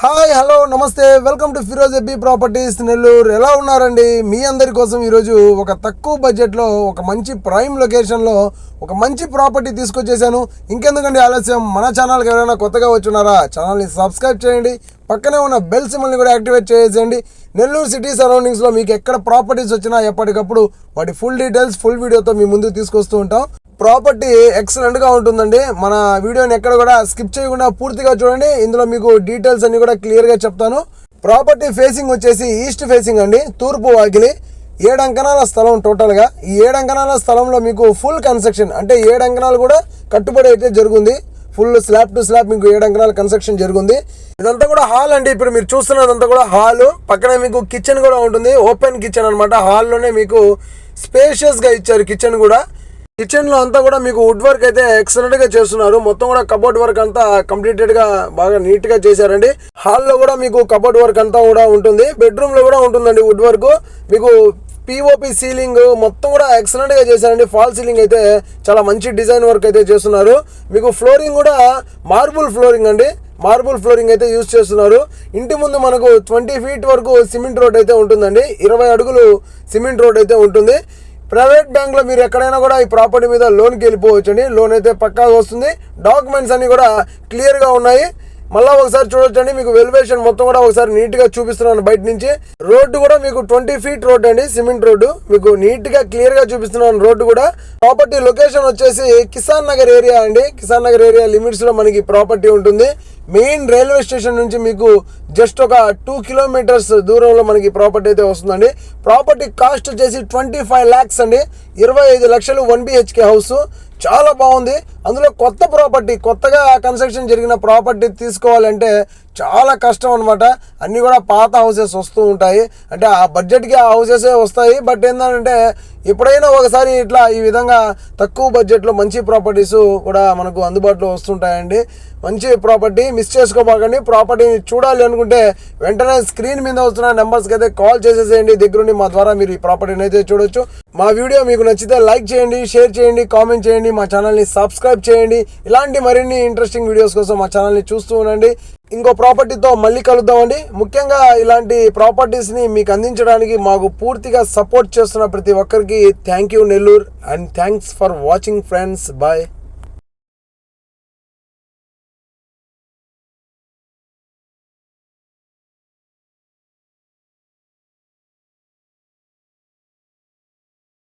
Hi hello నమస్తే welcome to Feroz ఎబ్బీ properties Nellore. ఎలా ఉన్నారండి? మీ అందరి కోసం ఈరోజు ఒక తక్కువ బడ్జెట్లో ఒక మంచి ప్రైమ్ లొకేషన్లో ఒక మంచి ప్రాపర్టీ తీసుకొచ్చేసాను. ఇంకెందుకండి ఆలస్యం, మన ఛానల్కి ఎవరైనా కొత్తగా వచ్చున్నారా ఛానల్ని సబ్స్క్రైబ్ చేయండి, పక్కనే ఉన్న బెల్ సింబల్ని కూడా యాక్టివేట్ చేసేయండి. నెల్లూరు సిటీ సరౌండింగ్స్లో మీకు ఎక్కడ ప్రాపర్టీస్ వచ్చినా ఎప్పటికప్పుడు వాటి ఫుల్ డీటెయిల్స్ ఫుల్ వీడియోతో మీ ముందుకు తీసుకొస్తూ ఉంటాం. ప్రాపర్టీ ఎక్సలెంట్గా ఉంటుందండి. మన వీడియోని ఎక్కడ కూడా స్కిప్ చేయకుండా పూర్తిగా చూడండి. ఇందులో మీకు డీటెయిల్స్ అన్ని కూడా క్లియర్గా చెప్తాను. ప్రాపర్టీ ఫేసింగ్ వచ్చేసి ఈస్ట్ ఫేసింగ్ అండి, తూర్పు వాకిలి. 7 అంకణాల స్థలం టోటల్గా. ఈ 7 అంకణాల స్థలంలో మీకు ఫుల్ కన్స్ట్రక్షన్ అంటే 7 అంకణాలు కూడా కట్టుబడి అయితే జరుగుంది. ఫుల్ స్లాబ్ టు స్లాబ్ మీకు 7 అంకణాల కన్స్ట్రక్షన్ జరుగుంది. ఇదంతా కూడా హాల్ అండి. ఇప్పుడు మీరు చూస్తున్నదంతా కూడా హాల్. పక్కనే మీకు కిచెన్ కూడా ఉంటుంది, ఓపెన్ కిచెన్ అనమాట. హాల్లోనే మీకు స్పేషియస్గా ఇచ్చారు కిచెన్ కూడా. కిచెన్లో అంతా కూడా మీకు వుడ్ వర్క్ అయితే ఎక్సలెంట్గా చేస్తున్నారు. మొత్తం కూడా కబోర్డ్ వర్క్ అంతా కంప్లీటెడ్గా బాగా నీట్గా చేశారండి. హాల్లో కూడా మీకు కబోర్డ్ వర్క్ అంతా కూడా ఉంటుంది. బెడ్రూమ్లో కూడా ఉంటుందండి వుడ్ వర్క్. మీకు పిఓపి సీలింగ్ మొత్తం కూడా ఎక్సలెంట్గా చేశారండి. ఫాల్ సీలింగ్ అయితే చాలా మంచి డిజైన్ వర్క్ అయితే చేస్తున్నారు. మీకు ఫ్లోరింగ్ కూడా మార్బుల్ ఫ్లోరింగ్ అండి, మార్బుల్ ఫ్లోరింగ్ అయితే యూజ్ చేస్తున్నారు. ఇంటి ముందు మనకు 20 feet వరకు సిమెంట్ రోడ్ అయితే ఉంటుందండి. 20 అడుగులు సిమెంట్ రోడ్ అయితే ఉంటుంది. ప్రైవేట్ బ్యాంక్లో మీరు ఎక్కడైనా కూడా ఈ ప్రాపర్టీ మీద లోన్కి వెళ్ళిపోవచ్చు అండి. లోన్ అయితే పక్కాగా వస్తుంది. డాక్యుమెంట్స్ అన్నీ కూడా క్లియర్గా ఉన్నాయి. మళ్ళీ ఒకసారి చూడొచ్చండి. మీకు వెలివేషన్ మొత్తం కూడా ఒకసారి నీట్గా చూపిస్తున్నాను బయట నుంచి. రోడ్డు కూడా మీకు 20 feet రోడ్ అండి, సిమెంట్ రోడ్డు. మీకు నీట్గా క్లియర్గా చూపిస్తున్నాను రోడ్డు కూడా. ప్రాపర్టీ లొకేషన్ వచ్చేసి కిసాన్ నగర్ ఏరియా అండి. కిసాన్ నగర్ ఏరియా లిమిట్స్లో మనకి ప్రాపర్టీ ఉంటుంది. మెయిన్ రైల్వే స్టేషన్ నుంచి మీకు జస్ట్ ఒక 2 kilometers దూరంలో మనకి ప్రాపర్టీ అయితే వస్తుందండి. ప్రాపర్టీ కాస్ట్ వచ్చేసి 25 lakhs అండి. 25 లక్షలు 1 BHK హౌస్. చాలా బాగుంది. అందులో కొత్త ప్రాపర్టీ, కొత్తగా కన్స్ట్రక్షన్ జరిగిన ప్రాపర్టీ తీసుకోవాలంటే చాలా కష్టం అనమాట. అన్నీ కూడా పాత హౌసెస్ వస్తూ ఉంటాయి. అంటే ఆ బడ్జెట్కి ఆ హౌసెసే వస్తాయి. బట్ ఏంటంటే ఎప్పుడైనా ఒకసారి ఇట్లా ఈ విధంగా తక్కువ బడ్జెట్లో మంచి ప్రాపర్టీస్ కూడా మనకు అందుబాటులో వస్తుంటాయండి. మంచి ప్రాపర్టీ మిస్ చేసుకోబాకండి. ప్రాపర్టీని చూడాలి అనుకుంటే వెంటనే స్క్రీన్ మీద వస్తున్న నెంబర్స్కి అయితే కాల్ చేసేసేయండి. దగ్గరుండి మా ద్వారా మీరు ఈ ప్రాపర్టీని అయితే చూడొచ్చు. మా వీడియో మీకు నచ్చితే లైక్ చేయండి, షేర్ చేయండి, కామెంట్ చేయండి, మా ఛానల్ని సబ్స్క్రైబ్ చేయండి. ఇలాంటి మరిన్ని ఇంట్రెస్టింగ్ వీడియోస్ కోసం మా ఛానల్ని చూస్తూ ఉండండి. ఇంకో ప్రాపర్టీతో మళ్ళీ కలుద్దామండి. ముఖ్యంగా ఇలాంటి ప్రాపర్టీస్ని మీకు అందించడానికి మాకు పూర్తిగా సపోర్ట్ చేస్తున్న ప్రతి ఒక్కరికి thank you Nellore, and thanks for watching friends. Bye.